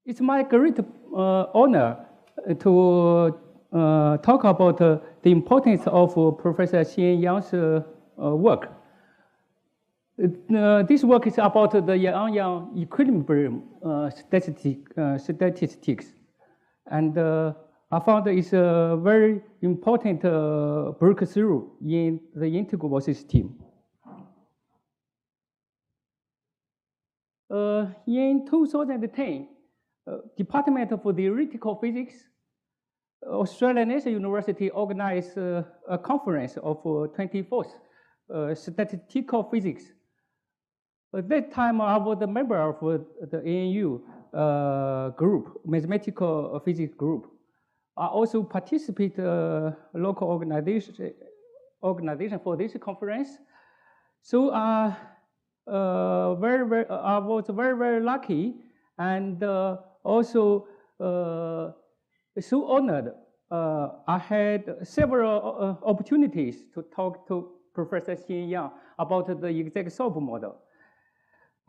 It's my great honor to talk about the importance of Professor Xiwen Yang's work. This work is about the Nanyang equilibrium statistics. And I found it's a very important breakthrough in the integrable system. In 2010, Department of Theoretical Physics, Australian National University organized a conference of 24th Statistical Physics. At that time, I was a member of the ANU group, Mathematical Physics group. I also participate local organization for this conference. So I was very lucky and also so honored. I had several opportunities to talk to Professor Xiwen Yang about the exact solve model.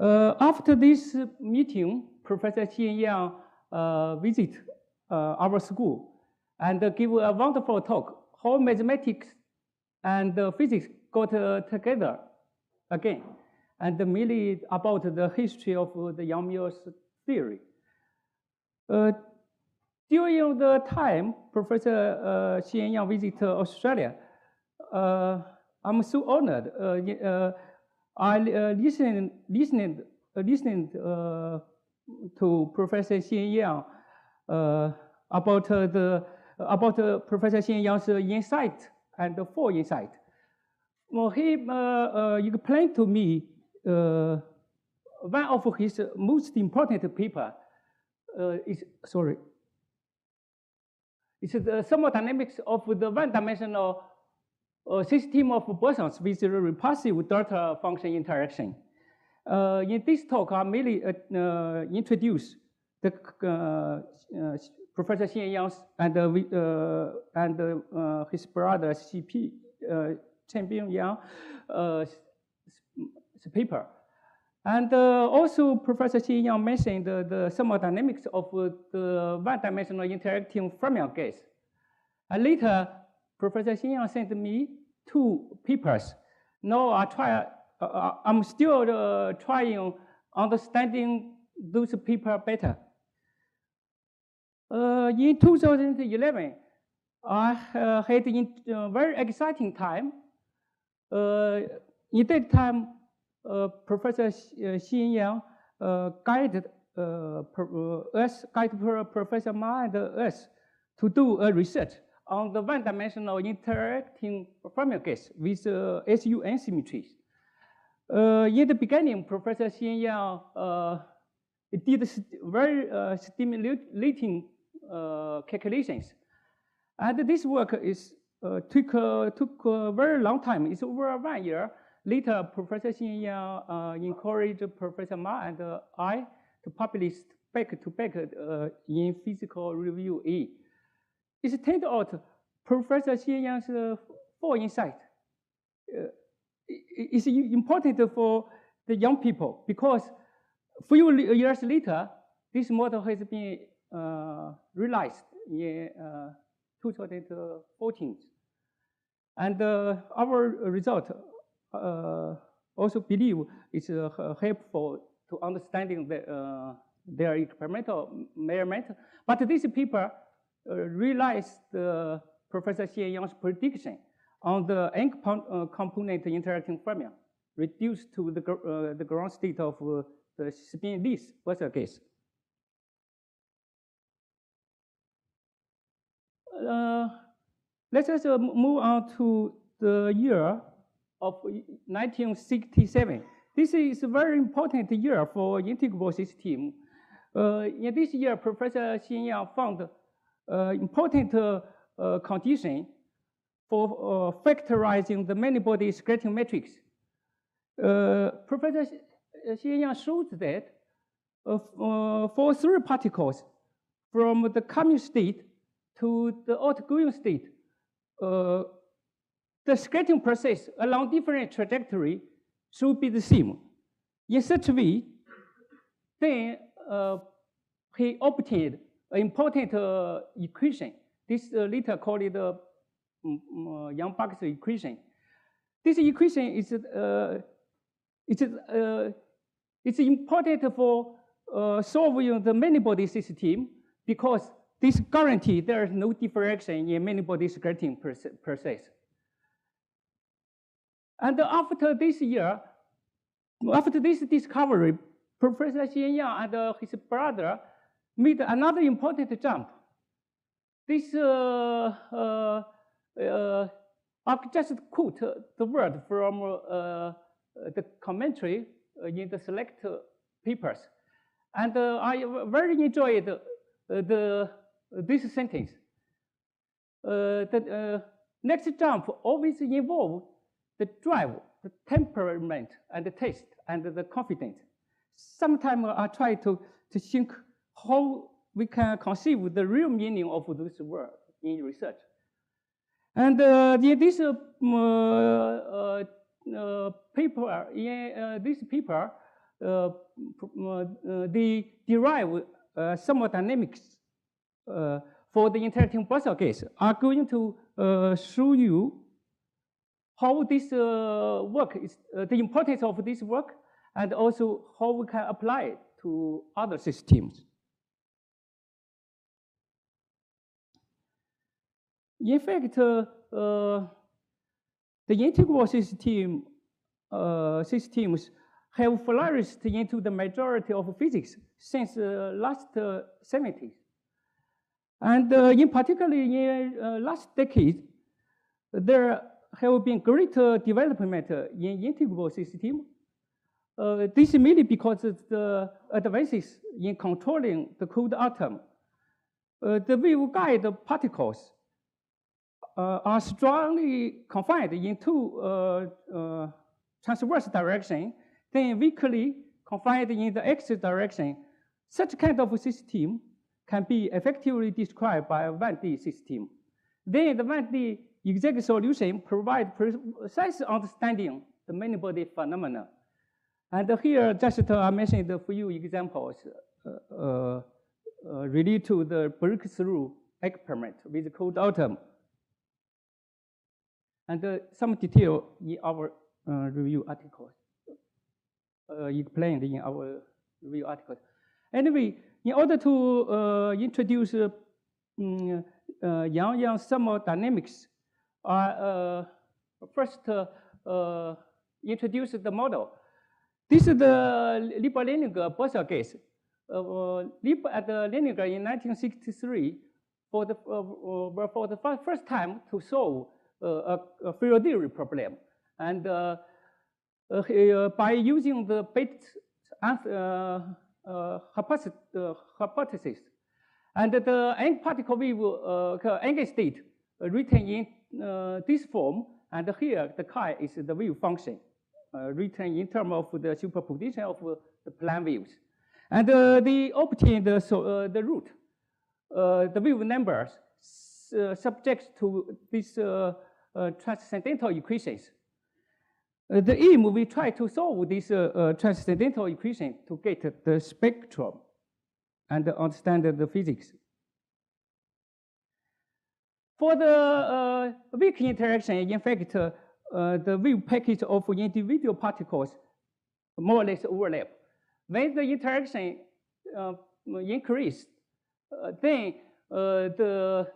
After this meeting, Professor Xiwen Yang visited our school and gave a wonderful talk, how mathematics and physics got together again, and mainly about the history of the Yang-Mills theory. During the time Professor Xiwen Yang visited Australia, I'm so honored. I listened to Professor Xiwen Yang about Professor Xiwen Yang's insight and the full insight. Well, he explained to me one of his most important paper is it's the thermodynamics of the one-dimensional system of bosons with repulsive delta function interaction. In this talk, I merely introduce the Professor Xiwen Yang's and his brother CP Chen Yang's paper. And also, Professor Xiwen Yang mentioned the thermodynamics of the one-dimensional interacting fermion gas. And later, Professor Xiwen Yang sent me 2 papers. Now I'm still trying understanding those papers better. In 2011, I had a very exciting time. In that time, Professor Xiwen Yang guided Professor Ma and us to do a research on the one-dimensional interacting fermion gas with SUN symmetries. In the beginning, Professor Xiwen Yang did very stimulating calculations, and this work took a very long time. It's over 1 year. Later, Professor Xiwen Yang encouraged Professor Ma and I to publish back-to-back in Physical Review A. It turned out Professor Xiwen Yang's full insight is important for the young people because a few years later, this model has been realized in 2014. And our result also believe it's helpful to understanding their experimental measurement. But this paper realized Professor Xiwen Yang's prediction on the n-component interacting fermion, reduced to the ground state of the spinless Boson gas. Let us move on to the year of 1967. This is a very important year for integrable system. In this year, Professor Xiwen Yang found important condition for factorizing the many-body scattering matrix. Professor Xiwen Yang showed that for 3 particles from the coming state to the outgoing state, the scattering process along different trajectory should be the same. In such a way, then he obtained an important equation. This later called it Yang-Box equation. This equation it's important for solving the many-body system because this guarantees there is no diffraction in many-body scattering process. And after this discovery, Professor Xiwen and his brother made another important jump. This, I just quote the word from the commentary in the select papers. And I very enjoyed this sentence. The next jump always involves the drive, the temperament, and the taste, and the confidence. Sometimes I try to think how we can conceive the real meaning of this word in research. And in this paper, they derive thermodynamics for the interacting Bossel case. I'm going to show you how this work is, the importance of this work, and also how we can apply it to other systems. In fact, the integral systems have flourished into the majority of physics since the last 70s. And in particular, in last decade, there have been greater development in integral system. This is mainly because of the advances in controlling the cold atom. The waveguide particles are strongly confined into transverse direction, then weakly confined in the x direction. Such kind of system can be effectively described by a 1D system. Then the 1D exact solution provides precise understanding the many-body phenomena. And here, just I mentioned a few examples related to the breakthrough experiment with cold atom. And some detail in our review articles, explained in our review articles. Anyway, in order to introduce Yang thermodynamics, I first introduce the model. This is the Lieb-Leninger Bossel case. Lieb at Leninger in 1963 for the first time to solve a field theory problem. And by using the Bates hypothesis, and the Young particle wave Young state written in this form, and here the chi is the wave function written in terms of the superposition of the plane waves. And they obtained the root, the wave numbers subject to these transcendental equations. The aim, we try to solve this transcendental equation to get the spectrum and understand the physics. For the weak interaction, in fact, the wave package of individual particles more or less overlap. When the interaction increase, then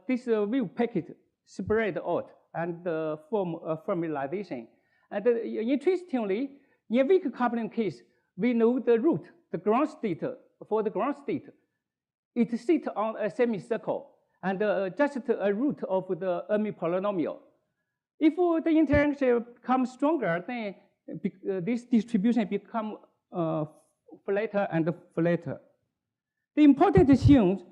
this wave packet spread out and form a formalization. And interestingly, in weak coupling case, we know the root, the ground state. For the ground state, it sits on a semicircle and just a root of the Hermite polynomial. If the interaction becomes stronger, then this distribution becomes flatter and flatter. The important thing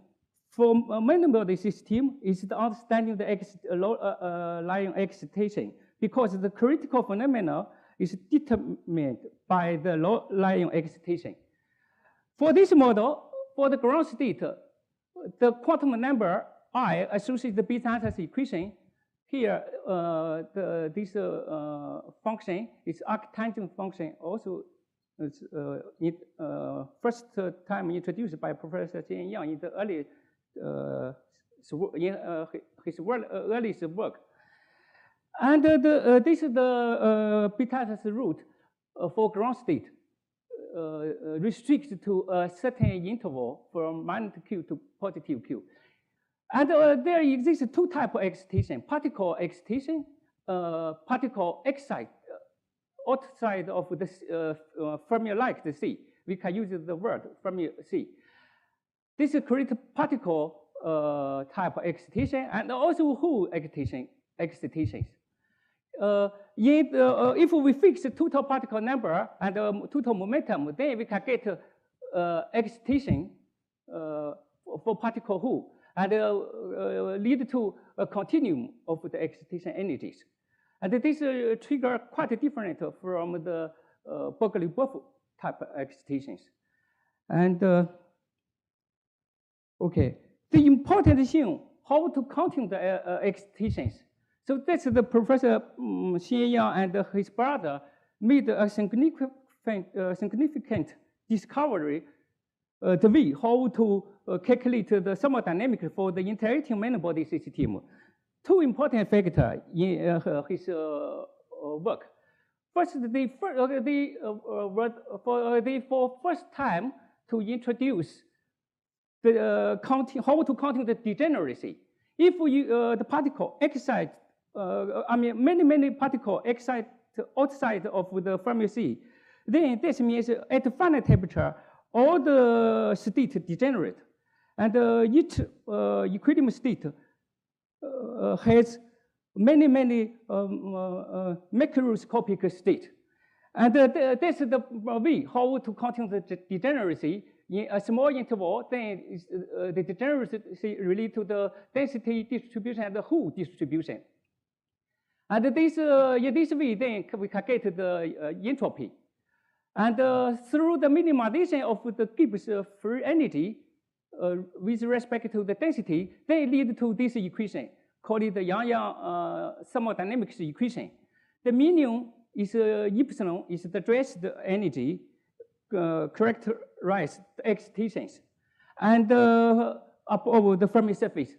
for a many-body system is the understanding the low-lying excitation, because the critical phenomena is determined by the low-lying excitation. For this model, for the ground state, the quantum number I associated the Bethe-Ansatz equation. Here, this function is arctangent function also It's first time introduced by Professor Xiwen Yang in the early his earliest work. And this is the Pitta's root for ground state restricted to a certain interval from -Q to +Q. And there exists two types of excitation: particle excitation, particle excite outside of the Fermi-like the C. We can use the word Fermi-C. This creates particle type of excitation and also Hall excitations. If we fix the total particle number and total momentum, then we can get excitation for particle Hall and lead to a continuum of the excitation energies. And this trigger quite different from the Berkeley-Buff type of excitations. And okay, the important thing, how to count the excitations. So that's the Professor Xiwen Yang and his brother made a significant discovery the way how to calculate the thermodynamics for the interacting main-body system. Two important factors in his work. First, for first time to introduce the how to count the degeneracy. If the particle excite, many particles excite outside of the Fermi-C, then this means at finite temperature, all the state degenerate, and each equilibrium state has many macroscopic state. And this is the way how to count the degeneracy in a small interval. Then the degeneracy related to the density distribution and the Hall distribution. And this in this way, then we can get the entropy. And through the minimization of the Gibbs free energy with respect to the density, they lead to this equation called the Yang thermodynamics equation. The minimum is epsilon is the dressed energy characterized excitations, and up over the Fermi surface.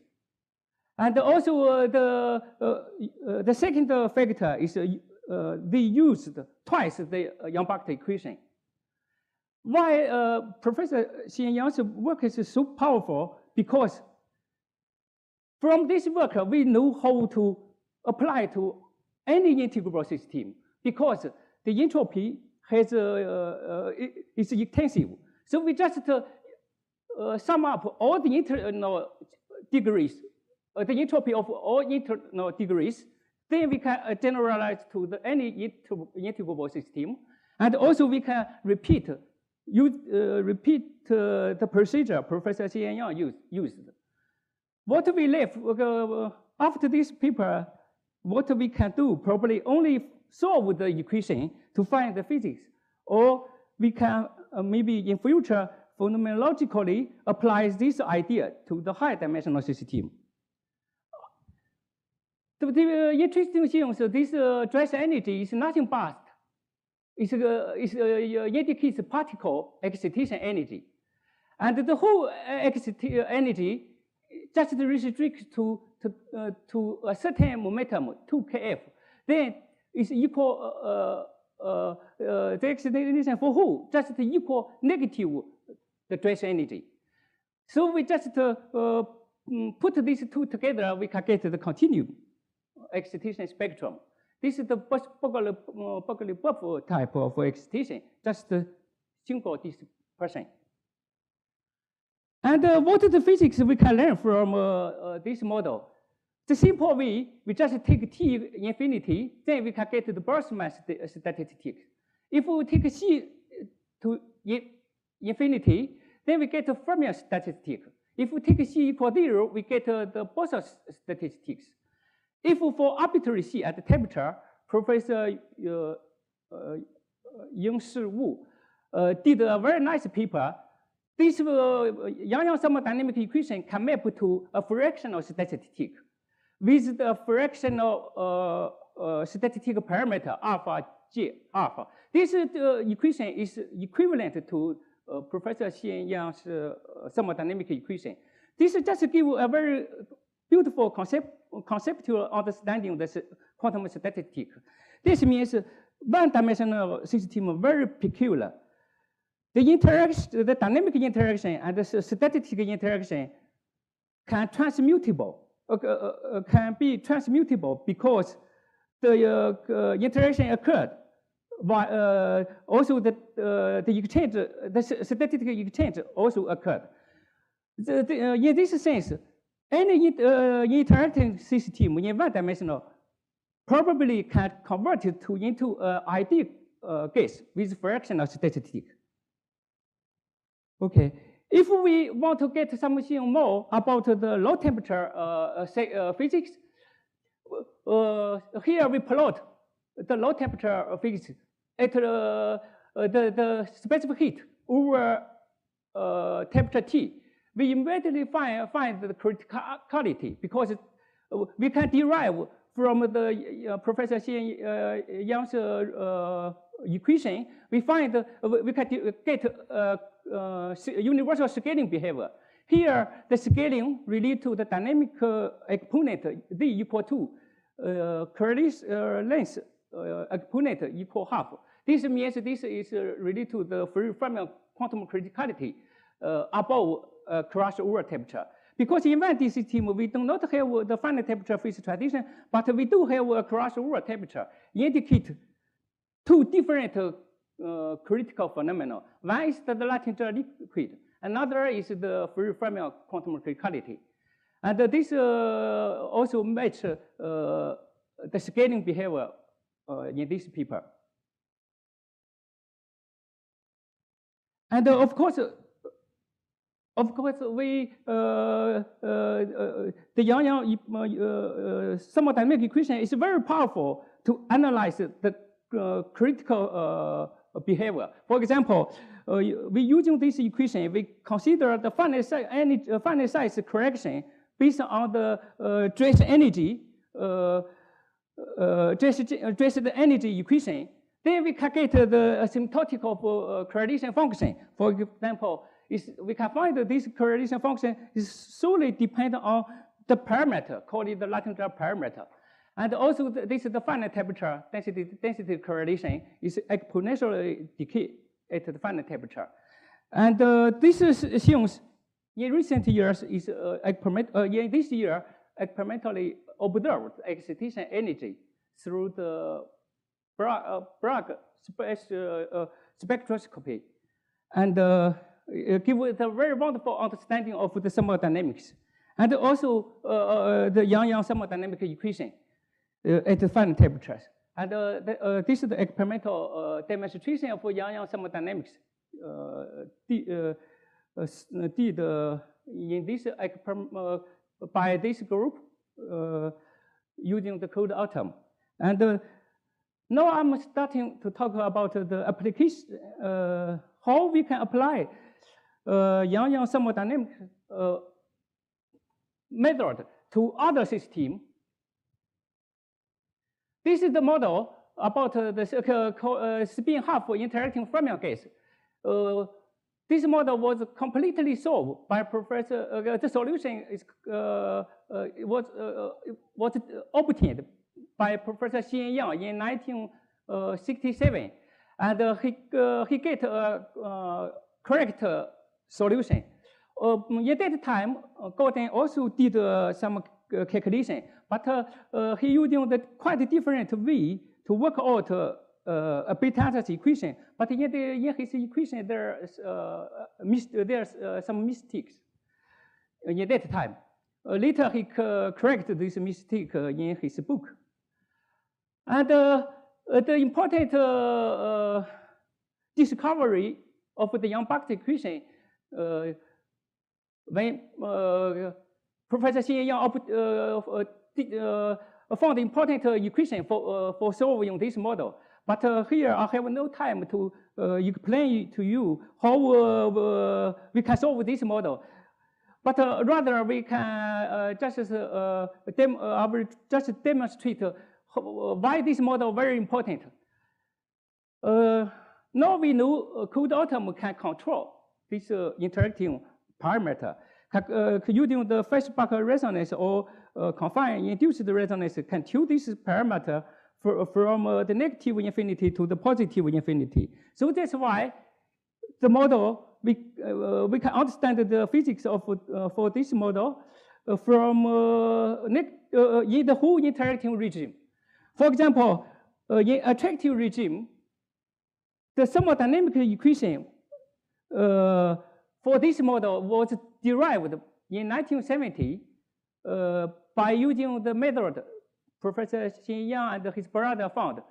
And also the second factor is they used twice the Yang-Bakta equation. Why Professor Xiwen Yang's work is so powerful? Because from this work, we know how to apply to any integrable system, because the entropy has is intensive. So we just sum up all the internal degrees, the entropy of all internal degrees. Then we can generalize to any integrable system, and also we can repeat the procedure Professor Xiwen Yang used. What we left after this paper, what we can do, probably only solve the equation to find the physics, or we can maybe in future phenomenologically apply this idea to the high dimensional system. The interesting thing, so this dress energy is nothing but indicates particle excitation energy, and the whole excitation energy just restricts to a certain momentum, 2kF. Then is equal the excitation for Hall just equal negative the dress energy. So we just put these two together, we can get the continuum excitation spectrum. This is the Berkeley-Buff type of excitation, just single dispersion. And what is the physics we can learn from this model? The simple way, we just take T infinity, then we can get the Boltzmann statistics. If we take C to infinity, then we get the Fermi statistic. If we take C equal 0, we get the Bose statistics. If for arbitrary C at the temperature, Professor Ying-Shi Wu did a very nice paper. This Yang thermodynamic equation can map to a fractional statistic with the fractional statistical parameter alpha J alpha. This equation is equivalent to Professor Xiwen Yang's thermodynamic equation. This just gives a very beautiful conceptual understanding of the quantum statistics. This means one-dimensional system very peculiar. The dynamic interaction and the statistical interaction can be transmutable because the interaction occurred. Also, the exchange, the statistical exchange also occurred. In this sense, any interacting system in one-dimensional probably can convert it into an ideal case with fractional statistics. Okay, if we want to get something more about the low temperature physics, here we plot the low temperature physics at the specific heat over temperature T. We immediately find the criticality because we can derive from the Professor Xiwen Yang's equation. We find we can get universal scaling behavior. Here, the scaling related to the dynamic exponent d equal to Curtis length exponent equal half. This means this is related to the free-Fermi quantum criticality above crossover temperature. Because in one system, we do not have the finite temperature phase transition, but we do have a crossover temperature, indicate two different critical phenomena. One is the latent liquid, another is the free-Fermi quantum criticality. And this also match the scaling behavior in this paper. And of course, we the Yang thermodynamic equation is very powerful to analyze the critical behavior. For example, we using this equation, we consider the finite size correction based on the dress energy, dress energy equation. Then we can get the asymptotic of correlation function. For example, we can find that this correlation function is solely dependent on the parameter, called the latent parameter. And also, this is the finite temperature density correlation is exponentially decay at the finite temperature. And this assumes in recent years is in this year experimentally observed excitation energy through the Bragg spectroscopy, and give it a very wonderful understanding of the thermodynamics, and also the Yang thermodynamic equation at the finite temperatures. And this is the experimental demonstration of Yang thermodynamics did in this by this group using the cold atom. And now I'm starting to talk about the application, how we can apply Yang thermodynamic method to other systems. This is the model about the spin half interacting fermion gas. This model was completely solved by Professor. The solution is was obtained by Professor Xiwen Yang in 1967, and he get a correct solution. At that time, Guan also did some calculation, but he using the quite different way to work out a Bethe equation. But in his equation, there's some mistakes in that time. Later, he corrected this mistake in his book. And the important discovery of the Yang-Bakht equation when Professor Xiwen Yang found important equation for solving this model. But here I have no time to explain to you how we can solve this model. But rather we can just demonstrate why this model is very important. Now we know cold atom can control this interacting parameter. Using the Feshbach resonance or confined induced resonance can tune this parameter from the negative infinity to the positive infinity. So that's why the model, we can understand the physics of for this model from in the whole interacting regime. For example, in attractive regime, the thermodynamic equation for this model was derived in 1970 by using the method Professor Xiwen and his brother found.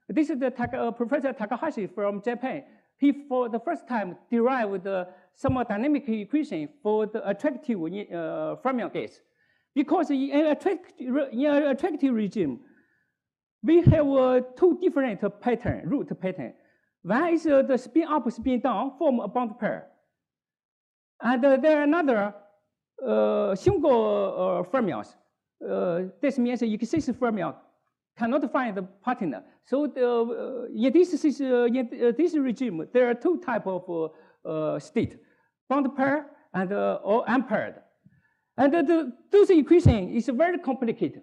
This is the Professor Takahashi from Japan. He, for the first time, derived the thermodynamic equation for the attractive fermion gas. Because in an attractive regime, we have two different root patterns. One is the spin up, spin down, form a bond pair. And there are another single fermions. This means existing fermion cannot find the partner. So in this regime, there are two types of state, bond pair and or unpaired. And those equation is very complicated.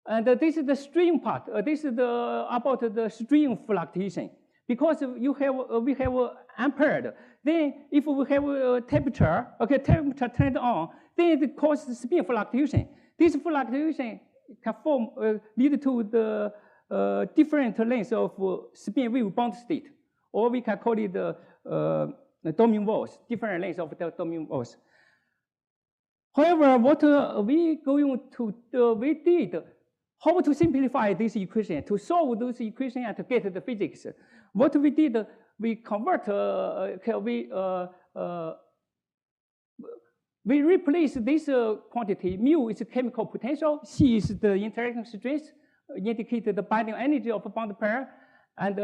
And this is the string part. This is about the string fluctuation. Because we have unpaired. Then if we have temperature, temperature turned on, then it causes spin fluctuation. This fluctuation can lead to the different lengths of spin wave bound state, or we can call it the domain walls, different lengths of the domain walls. However, what we did, how to simplify this equation, to solve those equations and to get the physics. What we did, we convert, we replace this quantity. Mu is chemical potential, C is the interaction strength, indicate the binding energy of a bond pair, and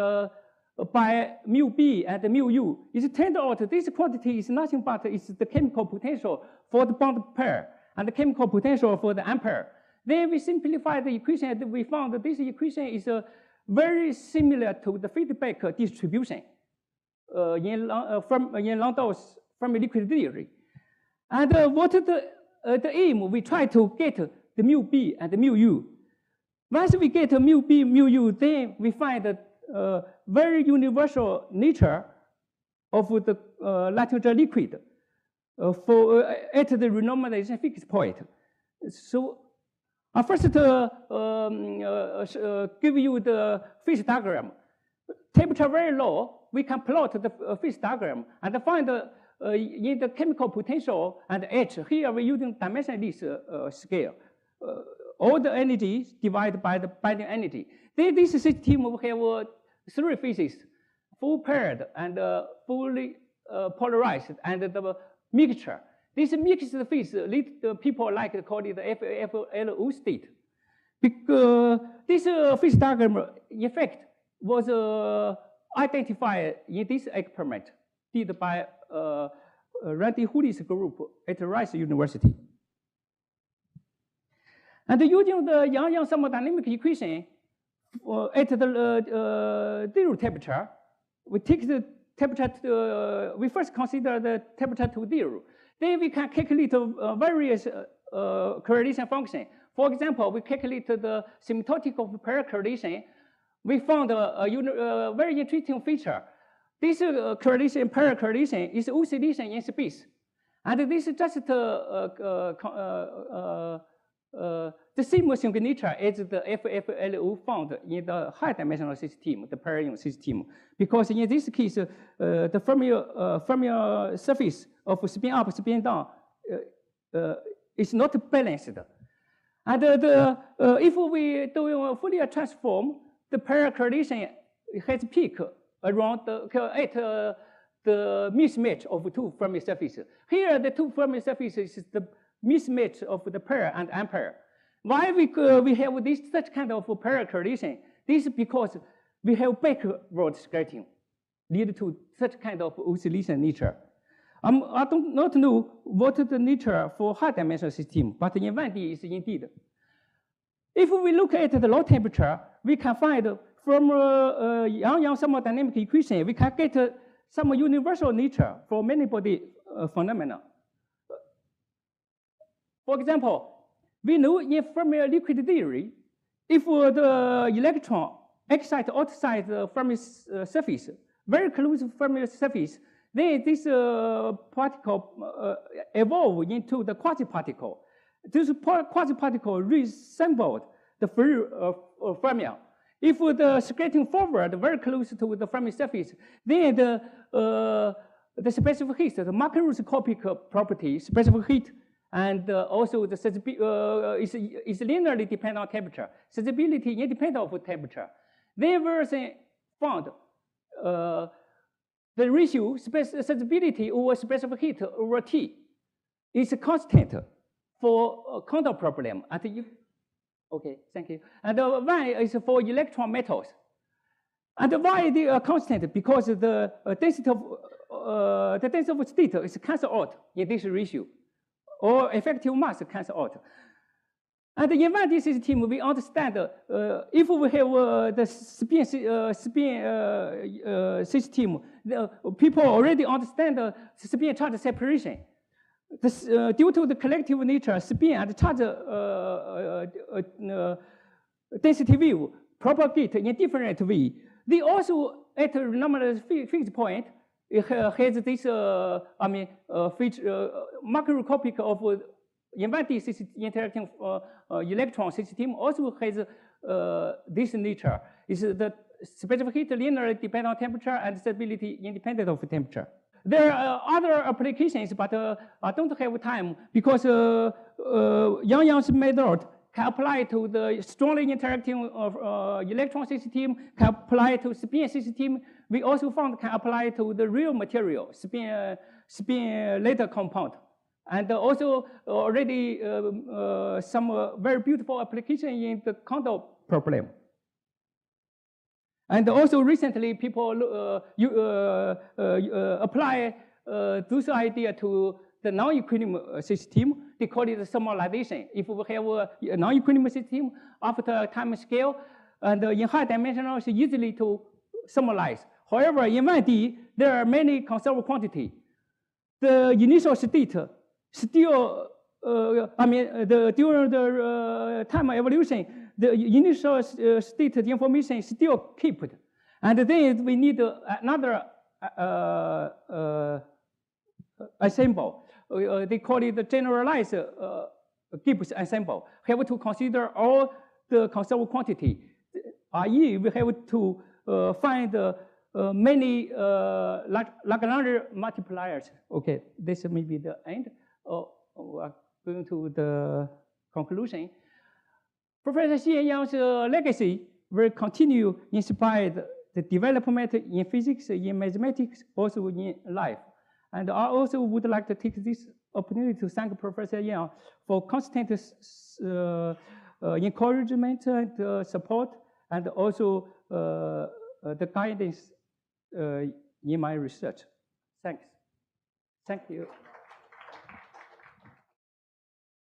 by mu B and mu U. It turned out this quantity is nothing but is the chemical potential for the bond pair and the chemical potential for the ampere. Then we simplify the equation and we found that this equation is very similar to the feedback distribution in Landau's Fermi liquid theory. And what the aim, we try to get the mu B and the mu U. Once we get mu B, mu U, then we find the very universal nature of the Latimer liquid at the renormalization fixed point. So I first give you the phase diagram. Temperature very low, we can plot the phase diagram and find in the chemical potential and H. Here we're using dimensionless scale. All the energies divided by the binding energy. Then this system will have three phases: full paired and fully polarized, and the mixture. This mixed phase lead people like to call it the FLO state. Because this phase diagram, in fact, was identified in this experiment did by Randy Hooley's group at Rice University. And using the Nanyang thermodynamic equation at the zero temperature, we take the temperature to, we first consider the temperature to zero. Then we can calculate various correlation function. For example, we calculated the symptotic of pair correlation. We found a very interesting feature. This correlation, pair correlation, is oscillation in space. And this is just the same signature as the FLO found in the high-dimensional system, the pair system. Because in this case, the Fermi surface of spin up, spin down is not balanced. And if we do a Fourier transform, the pair correlation has peak around at the mismatch of two Fermi surfaces. Here, the two Fermi surfaces is the mismatch of the pair and ampere. Why we have this such kind of pair correlation? This is because we have backward skirting, lead to such kind of oscillation nature. I do not know what is the nature for high-dimensional system, but in 1D is indeed. If we look at the low temperature, we can find from Yang thermodynamic equation, we can get some universal nature for many body phenomena. For example, we know in Fermi liquid theory, if the electron excites outside the Fermi surface, very close to Fermi surface, then this particle evolve into the quasi-particle. This quasi-particle resembled the fermion. If the scratching forward very close to the Fermi surface, then the specific heat, the macroscopic property, specific heat, and also the is linearly dependent on temperature. Sensibility independent of temperature. They were found the ratio sensibility over specific heat over T is constant for quantum problem. Okay, thank you. And Y is for electron metals. And why they are constant? Because the density of state is cancelled out in this ratio, or effective mass cancel out. And in 1D system, we understand if we have the spin system, people already understand the spin charge separation. Due to the collective nature, spin and charge density wave propagate in different way. They also at a normal fixed point has this macroscopic of in 1D interacting electron system also has this nature. Is the specific heat linearly dependent on temperature and stability independent of temperature. There are other applications, but I don't have time because Yang's method can apply to the strongly interacting electron system, can apply to spin system. We also found can apply to the real material, spin later compound. And also already some very beautiful application in the quantum problem. And also recently people apply this idea to the non-equilibrium system. They call it thermalization. If we have a non-equilibrium system after time scale, and in high dimensional, it's easily to thermalize. However, in 1D, there are many conserved quantity. The initial state still, during the time evolution, the initial state information is still kept. And then we need another ensemble. They call it the generalized Gibbs ensemble. We have to consider all the conserved quantity, i.e. we have to find many Lagrange multipliers. Okay, this may be the end. We're going to the conclusion. Professor Xiwen's legacy will continue inspired the development in physics, in mathematics, also in life. And I also would like to take this opportunity to thank Professor Xiwen for constant encouragement and support, and also the guidance in my research. Thanks. Thank you.